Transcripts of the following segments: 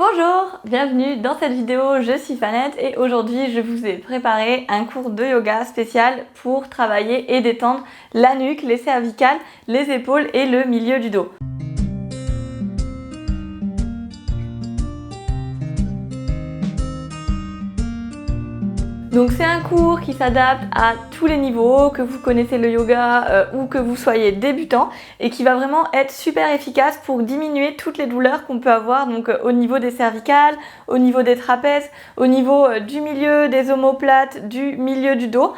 Bonjour, bienvenue dans cette vidéo, je suis Fanette et aujourd'hui je vous ai préparé un cours de yoga spécial pour travailler et détendre la nuque, les cervicales, les épaules et le milieu du dos. Donc c'est un cours qui s'adapte à tous les niveaux, que vous connaissez le yoga ou que vous soyez débutant et qui va vraiment être super efficace pour diminuer toutes les douleurs qu'on peut avoir donc au niveau des cervicales, au niveau des trapèzes, au niveau du milieu des omoplates, du milieu du dos,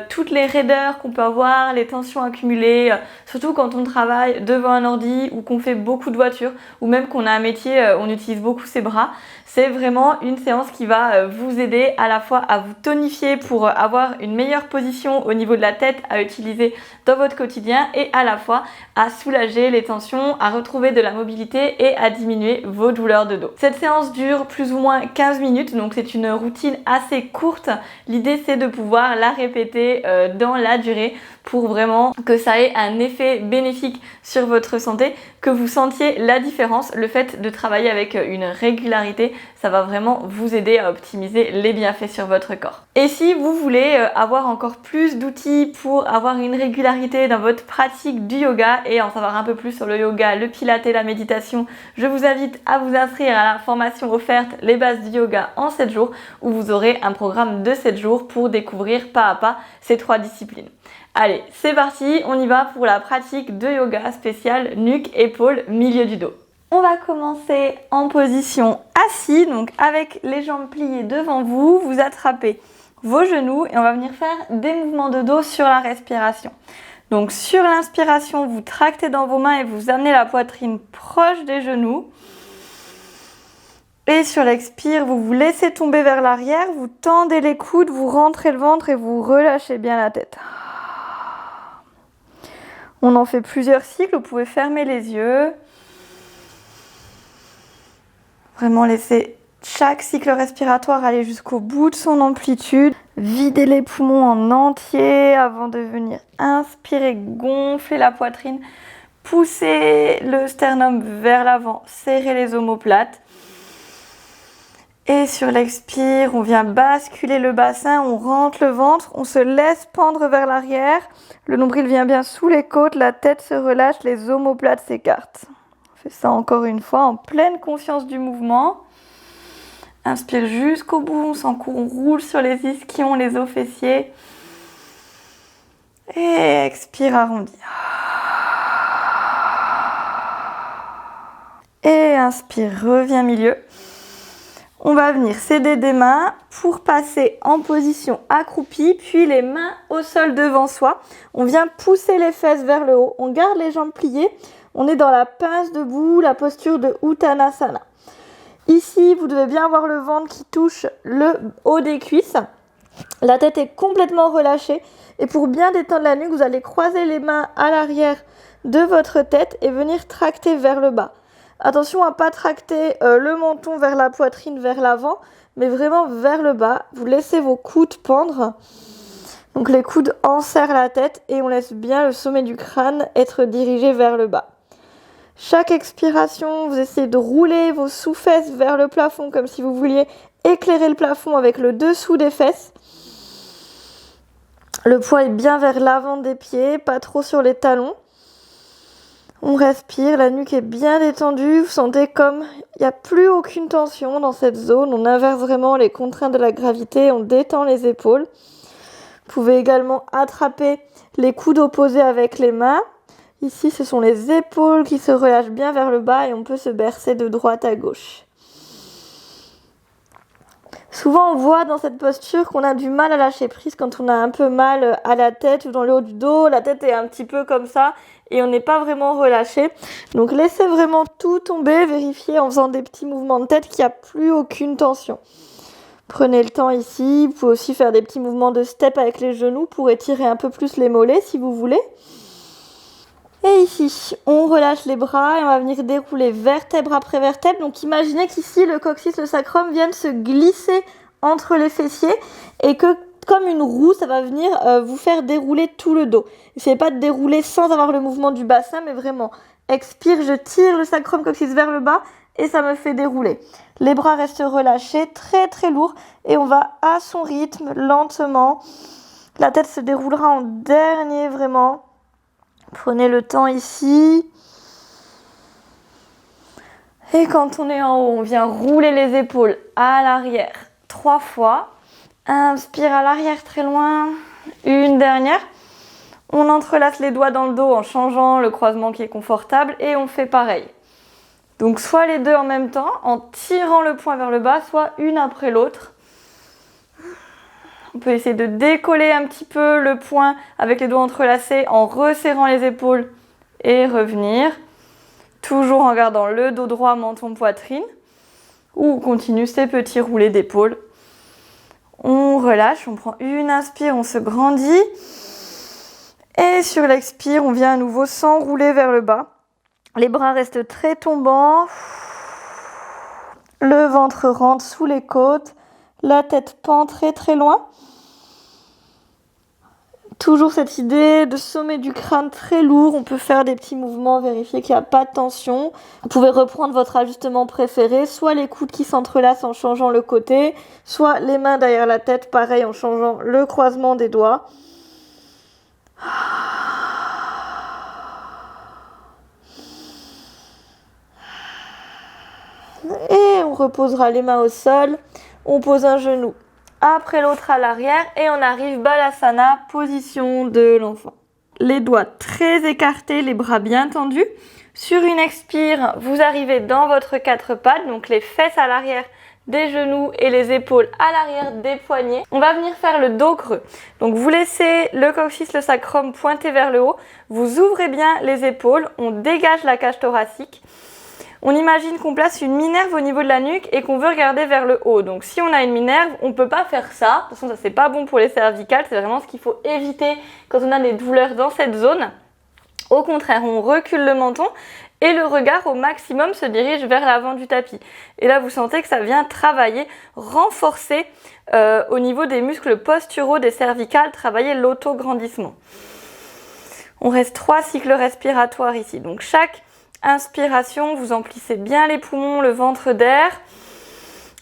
toutes les raideurs qu'on peut avoir, les tensions accumulées, surtout quand on travaille devant un ordi ou qu'on fait beaucoup de voitures ou même qu'on a un métier, on utilise beaucoup ses bras. C'est vraiment une séance qui va vous aider à la fois à vous tonifier pour avoir une meilleure position au niveau de la tête à utiliser dans votre quotidien et à la fois à soulager les tensions, à retrouver de la mobilité et à diminuer vos douleurs de dos. Cette séance dure plus ou moins 15 minutes, donc c'est une routine assez courte. L'idée c'est de pouvoir la répéter dans la durée pour vraiment que ça ait un effet bénéfique sur votre santé, que vous sentiez la différence. Le fait de travailler avec une régularité, ça va vraiment vous aider à optimiser les bienfaits sur votre corps. Et si vous voulez avoir encore plus d'outils pour avoir une régularité dans votre pratique du yoga et en savoir un peu plus sur le yoga, le pilates et la méditation, je vous invite à vous inscrire à la formation offerte Les bases du yoga en 7 jours où vous aurez un programme de 7 jours pour découvrir pas à pas ces 3 disciplines. Allez, c'est parti, on y va pour la pratique de yoga spéciale nuque, épaules, milieu du dos. On va commencer en position assis, donc avec les jambes pliées devant vous, vous attrapez vos genoux et on va venir faire des mouvements de dos sur la respiration. Donc sur l'inspiration, vous tractez dans vos mains et vous amenez la poitrine proche des genoux. Et sur l'expire, vous vous laissez tomber vers l'arrière, vous tendez les coudes, vous rentrez le ventre et vous relâchez bien la tête. On en fait plusieurs cycles, vous pouvez fermer les yeux. Vraiment laisser chaque cycle respiratoire aller jusqu'au bout de son amplitude. Videz les poumons en entier avant de venir inspirer, gonfler la poitrine. Poussez le sternum vers l'avant, serrez les omoplates. Et sur l'expire, on vient basculer le bassin, on rentre le ventre, on se laisse pendre vers l'arrière. Le nombril vient bien sous les côtes, la tête se relâche, les omoplates s'écartent. On fait ça encore une fois en pleine conscience du mouvement. Inspire jusqu'au bout, on sent qu'on roule sur les ischions, les os fessiers. Et expire arrondi. Et inspire, reviens milieu. On va venir s'aider des mains pour passer en position accroupie, puis les mains au sol devant soi. On vient pousser les fesses vers le haut, on garde les jambes pliées. On est dans la pince debout, la posture de Uttanasana. Ici, vous devez bien avoir le ventre qui touche le haut des cuisses. La tête est complètement relâchée. Et pour bien détendre la nuque, vous allez croiser les mains à l'arrière de votre tête et venir tracter vers le bas. Attention à ne pas tracter le menton vers la poitrine, vers l'avant, mais vraiment vers le bas. Vous laissez vos coudes pendre. Donc les coudes enserrent la tête et on laisse bien le sommet du crâne être dirigé vers le bas. Chaque expiration, vous essayez de rouler vos sous-fesses vers le plafond comme si vous vouliez éclairer le plafond avec le dessous des fesses. Le poids est bien vers l'avant des pieds, pas trop sur les talons. On respire, la nuque est bien détendue, vous sentez comme il n'y a plus aucune tension dans cette zone. On inverse vraiment les contraintes de la gravité, on détend les épaules. Vous pouvez également attraper les coudes opposés avec les mains. Ici, ce sont les épaules qui se relâchent bien vers le bas et on peut se bercer de droite à gauche. Souvent, on voit dans cette posture qu'on a du mal à lâcher prise quand on a un peu mal à la tête ou dans le haut du dos. La tête est un petit peu comme ça et on n'est pas vraiment relâché. Donc, laissez vraiment tout tomber. Vérifiez en faisant des petits mouvements de tête qu'il n'y a plus aucune tension. Prenez le temps ici. Vous pouvez aussi faire des petits mouvements de step avec les genoux pour étirer un peu plus les mollets si vous voulez. Et ici, on relâche les bras et on va venir dérouler vertèbre après vertèbre. Donc imaginez qu'ici, le coccyx, le sacrum viennent se glisser entre les fessiers et que comme une roue, ça va venir vous faire dérouler tout le dos. N'essayez pas de dérouler sans avoir le mouvement du bassin, mais vraiment, expire, je tire le sacrum coccyx vers le bas et ça me fait dérouler. Les bras restent relâchés, très très lourds et on va à son rythme, lentement. La tête se déroulera en dernier vraiment. Prenez le temps ici. Et quand on est en haut, on vient rouler les épaules à l'arrière 3 fois. Inspire à l'arrière très loin. Une dernière. On entrelace les doigts dans le dos en changeant le croisement qui est confortable et on fait pareil. Donc soit les deux en même temps en tirant le poing vers le bas, soit une après l'autre. On peut essayer de décoller un petit peu le poing avec les doigts entrelacés en resserrant les épaules et revenir. Toujours en gardant le dos droit, menton, poitrine. Ou on continue ces petits roulés d'épaules. On relâche, on prend une inspire, on se grandit. Et sur l'expire, on vient à nouveau s'enrouler vers le bas. Les bras restent très tombants. Le ventre rentre sous les côtes. La tête pend très très loin. Toujours cette idée de sommet du crâne très lourd. On peut faire des petits mouvements, vérifier qu'il n'y a pas de tension. Vous pouvez reprendre votre ajustement préféré, soit les coudes qui s'entrelacent en changeant le côté, soit les mains derrière la tête, pareil en changeant le croisement des doigts. Et on reposera les mains au sol. On pose un genou après l'autre à l'arrière et on arrive Balasana, position de l'enfant. Les doigts très écartés, les bras bien tendus. Sur une expire, vous arrivez dans votre 4 pattes, donc les fesses à l'arrière des genoux et les épaules à l'arrière des poignets. On va venir faire le dos creux. Donc vous laissez le coccyx, le sacrum pointé vers le haut. Vous ouvrez bien les épaules, on dégage la cage thoracique. On imagine qu'on place une minerve au niveau de la nuque et qu'on veut regarder vers le haut. Donc si on a une minerve, on ne peut pas faire ça. De toute façon, ça c'est pas bon pour les cervicales. C'est vraiment ce qu'il faut éviter quand on a des douleurs dans cette zone. Au contraire, on recule le menton et le regard au maximum se dirige vers l'avant du tapis. Et là, vous sentez que ça vient travailler, renforcer au niveau des muscles posturaux des cervicales, travailler l'autograndissement. On reste 3 cycles respiratoires ici. Donc chaque inspiration, vous emplissez bien les poumons, le ventre d'air.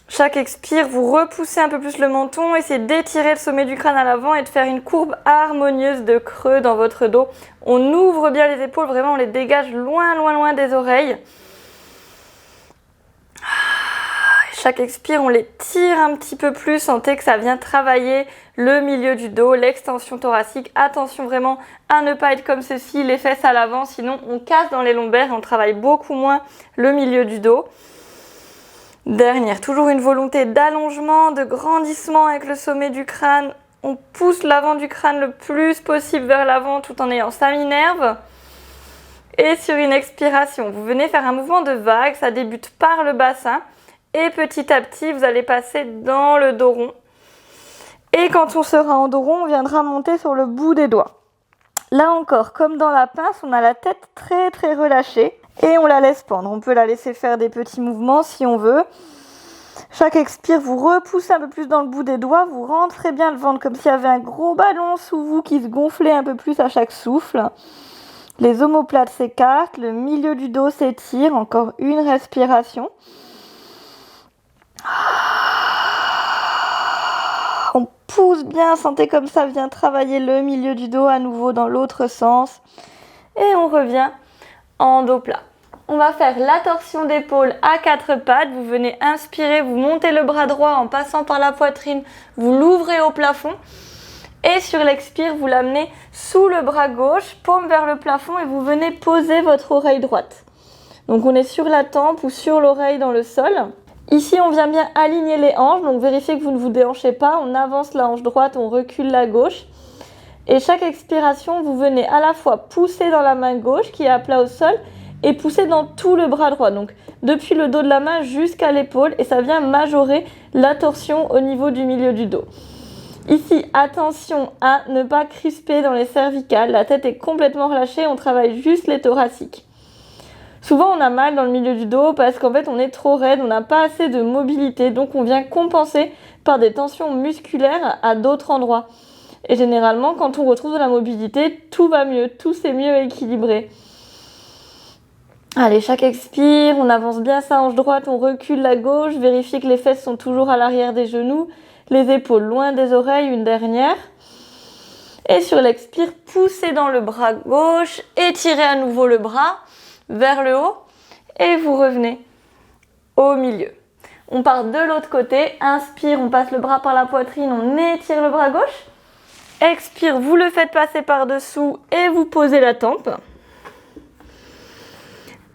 Chaque expire, vous repoussez un peu plus le menton, essayez d'étirer le sommet du crâne à l'avant et de faire une courbe harmonieuse de creux dans votre dos. On ouvre bien les épaules, vraiment on les dégage loin, loin, loin des oreilles. Chaque expire, on les tire un petit peu plus, sentez que ça vient travailler le milieu du dos, l'extension thoracique. Attention vraiment à ne pas être comme ceci, les fesses à l'avant, sinon on casse dans les lombaires et on travaille beaucoup moins le milieu du dos. Dernière, toujours une volonté d'allongement, de grandissement avec le sommet du crâne. On pousse l'avant du crâne le plus possible vers l'avant tout en ayant sa minerve. Et sur une expiration, vous venez faire un mouvement de vague, ça débute par le bassin. Et petit à petit, vous allez passer dans le dos rond. Et quand on sera en dos rond, on viendra monter sur le bout des doigts. Là encore, comme dans la pince, on a la tête très très relâchée et on la laisse pendre. On peut la laisser faire des petits mouvements si on veut. Chaque expire, vous repoussez un peu plus dans le bout des doigts, vous rentrez bien le ventre comme s'il y avait un gros ballon sous vous qui se gonflait un peu plus à chaque souffle. Les omoplates s'écartent, le milieu du dos s'étire, encore une respiration. On pousse bien, sentez comme ça vient travailler le milieu du dos à nouveau dans l'autre sens. Et on revient en dos plat. On va faire la torsion d'épaule à 4 pattes. Vous venez inspirer, vous montez le bras droit en passant par la poitrine, vous l'ouvrez au plafond. Et sur l'expire, vous l'amenez sous le bras gauche, paume vers le plafond et vous venez poser votre oreille droite. Donc on est sur la tempe ou sur l'oreille dans le sol. Ici, on vient bien aligner les hanches, donc vérifiez que vous ne vous déhanchez pas. On avance la hanche droite, on recule la gauche. Et chaque expiration, vous venez à la fois pousser dans la main gauche qui est à plat au sol et pousser dans tout le bras droit. Donc depuis le dos de la main jusqu'à l'épaule et ça vient majorer la torsion au niveau du milieu du dos. Ici, attention à ne pas crisper dans les cervicales. La tête est complètement relâchée, on travaille juste les thoraciques. Souvent, on a mal dans le milieu du dos parce qu'en fait, on est trop raide, on n'a pas assez de mobilité. Donc, on vient compenser par des tensions musculaires à d'autres endroits. Et généralement, quand on retrouve de la mobilité, tout va mieux, tout s'est mieux équilibré. Allez, chaque expire, on avance bien sa hanche droite, on recule la gauche, vérifiez que les fesses sont toujours à l'arrière des genoux, les épaules loin des oreilles, une dernière. Et sur l'expire, poussez dans le bras gauche, étirez à nouveau le bras vers le haut et vous revenez au milieu. On part de l'autre côté, inspire, on passe le bras par la poitrine, on étire le bras gauche. Expire, vous le faites passer par-dessous et vous posez la tempe.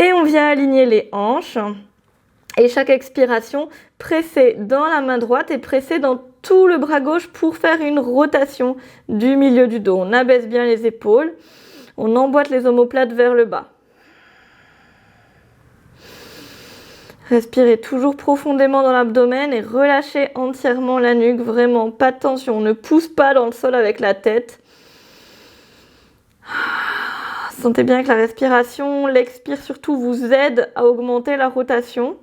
Et on vient aligner les hanches. Et chaque expiration, pressez dans la main droite et pressez dans tout le bras gauche pour faire une rotation du milieu du dos. On abaisse bien les épaules, on emboîte les omoplates vers le bas. Respirez toujours profondément dans l'abdomen et relâchez entièrement la nuque, vraiment pas de tension, on ne pousse pas dans le sol avec la tête. Sentez bien que la respiration, l'expire surtout vous aide à augmenter la rotation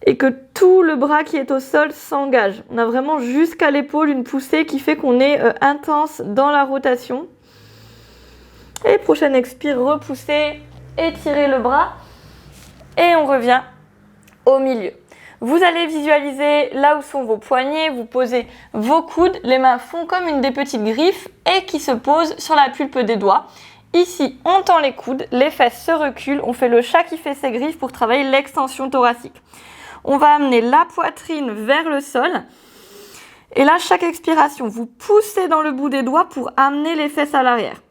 et que tout le bras qui est au sol s'engage. On a vraiment jusqu'à l'épaule une poussée qui fait qu'on est intense dans la rotation. Et prochaine expire, repoussez, étirez le bras et on revient au milieu. Vous allez visualiser là où sont vos poignets, vous posez vos coudes, les mains font comme des petites griffes et qui se posent sur la pulpe des doigts. Ici, on tend les coudes, les fesses se reculent, on fait le chat qui fait ses griffes pour travailler l'extension thoracique. On va amener la poitrine vers le sol. Et là, chaque expiration, vous poussez dans le bout des doigts pour amener les fesses à l'arrière.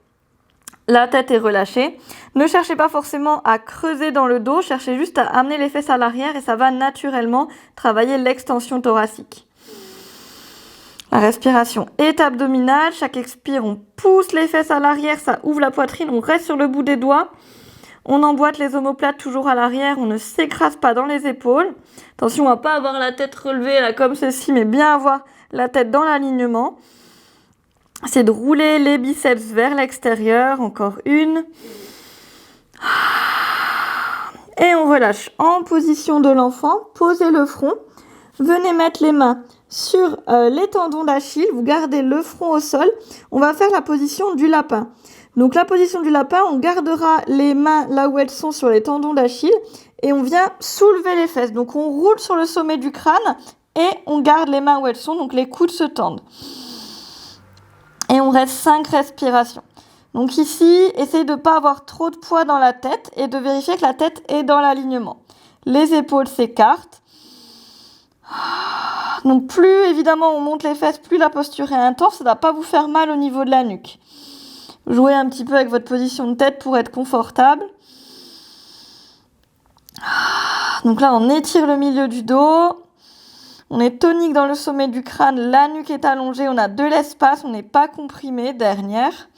La tête est relâchée. Ne cherchez pas forcément à creuser dans le dos, cherchez juste à amener les fesses à l'arrière et ça va naturellement travailler l'extension thoracique. La respiration est abdominale. Chaque expire, on pousse les fesses à l'arrière, ça ouvre la poitrine, on reste sur le bout des doigts. On emboîte les omoplates toujours à l'arrière, on ne s'écrase pas dans les épaules. Attention à ne pas avoir la tête relevée là, comme ceci, mais bien avoir la tête dans l'alignement. C'est de rouler les biceps vers l'extérieur, encore une. Et on relâche en position de l'enfant, posez le front. Venez mettre les mains sur les tendons d'Achille, vous gardez le front au sol. On va faire la position du lapin. Donc la position du lapin, on gardera les mains là où elles sont sur les tendons d'Achille et on vient soulever les fesses. Donc on roule sur le sommet du crâne et on garde les mains où elles sont, donc les coudes se tendent. Et on reste 5 respirations. Donc ici, essayez de ne pas avoir trop de poids dans la tête et de vérifier que la tête est dans l'alignement. Les épaules s'écartent. Donc plus évidemment on monte les fesses, plus la posture est intense, ça ne va pas vous faire mal au niveau de la nuque. Jouez un petit peu avec votre position de tête pour être confortable. Donc là on étire le milieu du dos. On est tonique dans le sommet du crâne, la nuque est allongée, on a de l'espace, on n'est pas comprimé. Dernière.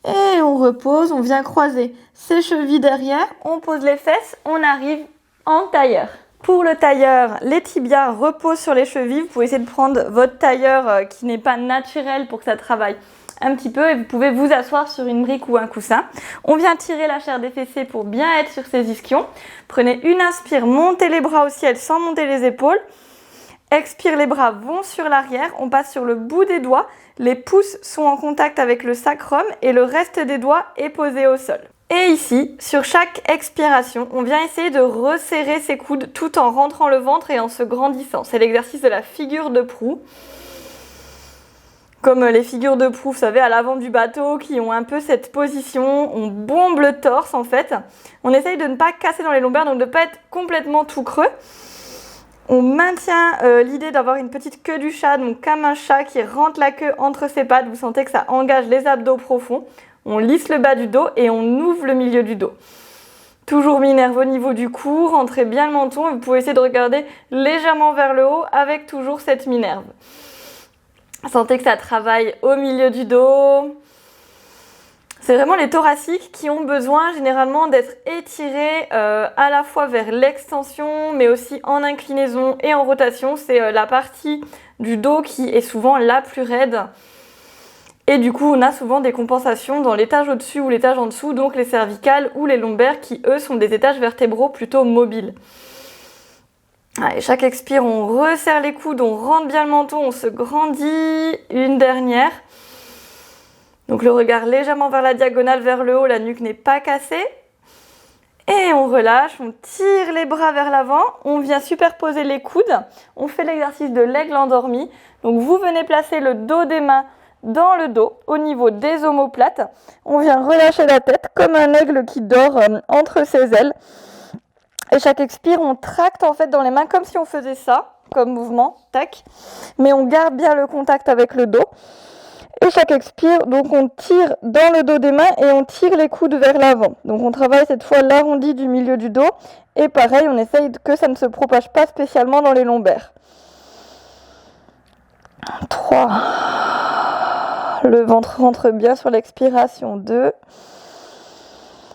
Et on repose, on vient croiser ses chevilles derrière, on pose les fesses, on arrive en tailleur. Pour le tailleur, les tibias reposent sur les chevilles. Vous pouvez essayer de prendre votre tailleur qui n'est pas naturel pour que ça travaille un petit peu et vous pouvez vous asseoir sur une brique ou un coussin. On vient tirer la chair des fessiers pour bien être sur ses ischions. Prenez une inspire, montez les bras au ciel sans monter les épaules. Expire, les bras vont sur l'arrière, on passe sur le bout des doigts. Les pouces sont en contact avec le sacrum et le reste des doigts est posé au sol. Et ici, sur chaque expiration, on vient essayer de resserrer ses coudes tout en rentrant le ventre et en se grandissant. C'est l'exercice de la figure de proue. Comme les figures de proue, vous savez, à l'avant du bateau, qui ont un peu cette position, on bombe le torse en fait. On essaye de ne pas casser dans les lombaires, donc de ne pas être complètement tout creux. On maintient l'idée d'avoir une petite queue du chat, donc comme un chat qui rentre la queue entre ses pattes. Vous sentez que ça engage les abdos profonds. On lisse le bas du dos et on ouvre le milieu du dos. Toujours mi-nerve au niveau du cou, rentrez bien le menton. Vous pouvez essayer de regarder légèrement vers le haut avec toujours cette mi-nerve. Sentez que ça travaille au milieu du dos. C'est vraiment les thoraciques qui ont besoin généralement d'être étirés à la fois vers l'extension, mais aussi en inclinaison et en rotation. C'est la partie du dos qui est souvent la plus raide. Et du coup, on a souvent des compensations dans l'étage au-dessus ou l'étage en dessous, donc les cervicales ou les lombaires qui, eux, sont des étages vertébraux plutôt mobiles. Allez, chaque expire, on resserre les coudes, on rentre bien le menton, on se grandit. Une dernière. Donc le regard légèrement vers la diagonale, vers le haut, la nuque n'est pas cassée. Et on relâche, on tire les bras vers l'avant, on vient superposer les coudes, on fait l'exercice de l'aigle endormi. Donc vous venez placer le dos des mains dans le dos, au niveau des omoplates. On vient relâcher la tête comme un aigle qui dort entre ses ailes. Et chaque expire, on tracte en fait dans les mains comme si on faisait ça, comme mouvement, tac. Mais on garde bien le contact avec le dos. Et chaque expire, donc on tire dans le dos des mains et on tire les coudes vers l'avant. Donc on travaille cette fois l'arrondi du milieu du dos. Et pareil, on essaye que ça ne se propage pas spécialement dans les lombaires. 3. Le ventre rentre bien sur l'expiration. 2.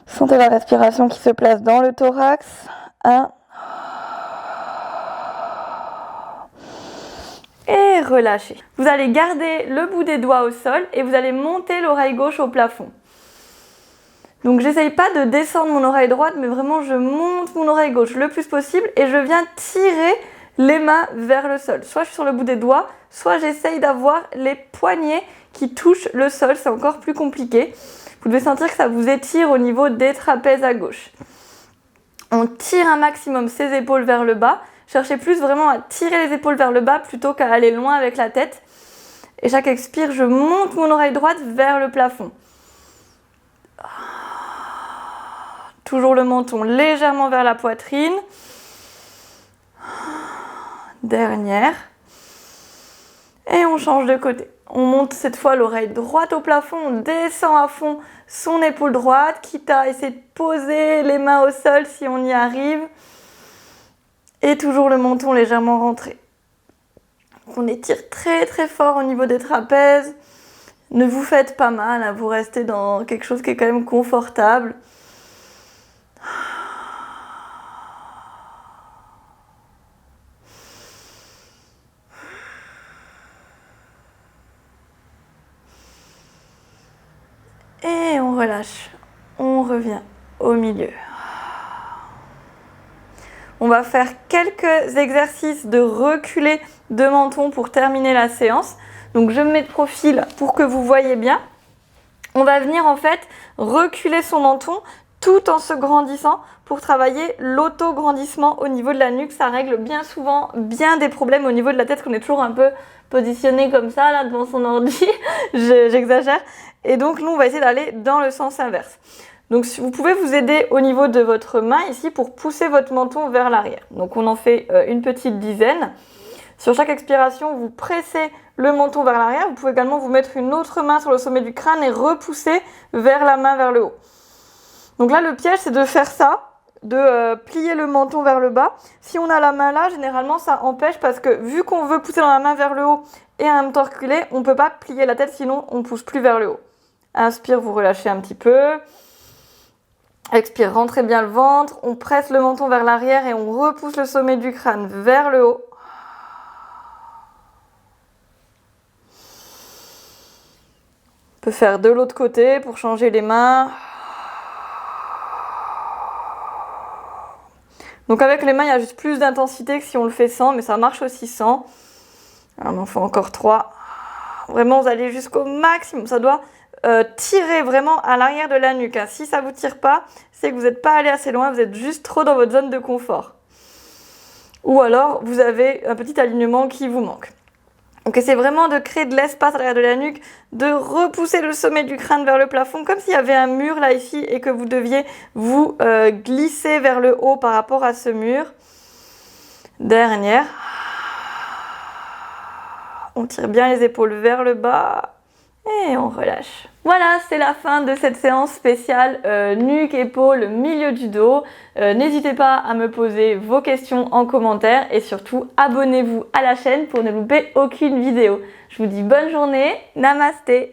Sentez la respiration qui se place dans le thorax. 1. Et relâchez. Vous allez garder le bout des doigts au sol et vous allez monter l'oreille gauche au plafond. Donc j'essaye pas de descendre mon oreille droite, mais vraiment je monte mon oreille gauche le plus possible et je viens tirer les mains vers le sol. Soit je suis sur le bout des doigts, soit j'essaye d'avoir les poignets qui touchent le sol, c'est encore plus compliqué. Vous devez sentir que ça vous étire au niveau des trapèzes à gauche. On tire un maximum ses épaules vers le bas. Cherchez plus vraiment à tirer les épaules vers le bas plutôt qu'à aller loin avec la tête. Et chaque expire, je monte mon oreille droite vers le plafond. Toujours le menton légèrement vers la poitrine. Dernière. Et on change de côté. On monte cette fois l'oreille droite au plafond, on descend à fond son épaule droite, quitte à essayer de poser les mains au sol si on y arrive. Et toujours le menton légèrement rentré. On étire très très fort au niveau des trapèzes. Ne vous faites pas mal, hein, vous restez dans quelque chose qui est quand même confortable. Et on relâche. On revient au milieu. On va faire quelques exercices de reculer de menton pour terminer la séance. Donc je me mets de profil pour que vous voyez bien. On va venir en fait reculer son menton tout en se grandissant pour travailler l'auto-grandissement au niveau de la nuque. Ça règle bien souvent bien des problèmes au niveau de la tête, qu'on est toujours un peu positionné comme ça là devant son ordi. J'exagère. Et donc nous on va essayer d'aller dans le sens inverse. Donc vous pouvez vous aider au niveau de votre main ici pour pousser votre menton vers l'arrière. Donc on en fait une petite dizaine. Sur chaque expiration, vous pressez le menton vers l'arrière. Vous pouvez également vous mettre une autre main sur le sommet du crâne et repousser vers la main vers le haut. Donc là, le piège, c'est de faire ça, de plier le menton vers le bas. Si on a la main là, généralement, ça empêche parce que vu qu'on veut pousser dans la main vers le haut et en même temps reculer, on ne peut pas plier la tête, sinon on ne pousse plus vers le haut. Inspire, vous relâchez un petit peu. Expire, rentrez bien le ventre. On presse le menton vers l'arrière et on repousse le sommet du crâne vers le haut. On peut faire de l'autre côté pour changer les mains. Donc avec les mains, il y a juste plus d'intensité que si on le fait sans, mais ça marche aussi sans. Alors, on en fait encore 3. Vraiment, vous allez jusqu'au maximum. Ça doit tirer vraiment à l'arrière de la nuque. Si ça ne vous tire pas, c'est que vous n'êtes pas allé assez loin, vous êtes juste trop dans votre zone de confort. Ou alors, vous avez un petit alignement qui vous manque. Donc essayez vraiment de créer de l'espace à l'arrière de la nuque, de repousser le sommet du crâne vers le plafond, comme s'il y avait un mur là ici et que vous deviez vous glisser vers le haut par rapport à ce mur. Dernière. On tire bien les épaules vers le bas et on relâche. Voilà, c'est la fin de cette séance spéciale nuque, épaules, milieu du dos. N'hésitez pas à me poser vos questions en commentaire et surtout abonnez-vous à la chaîne pour ne louper aucune vidéo. Je vous dis bonne journée, namasté.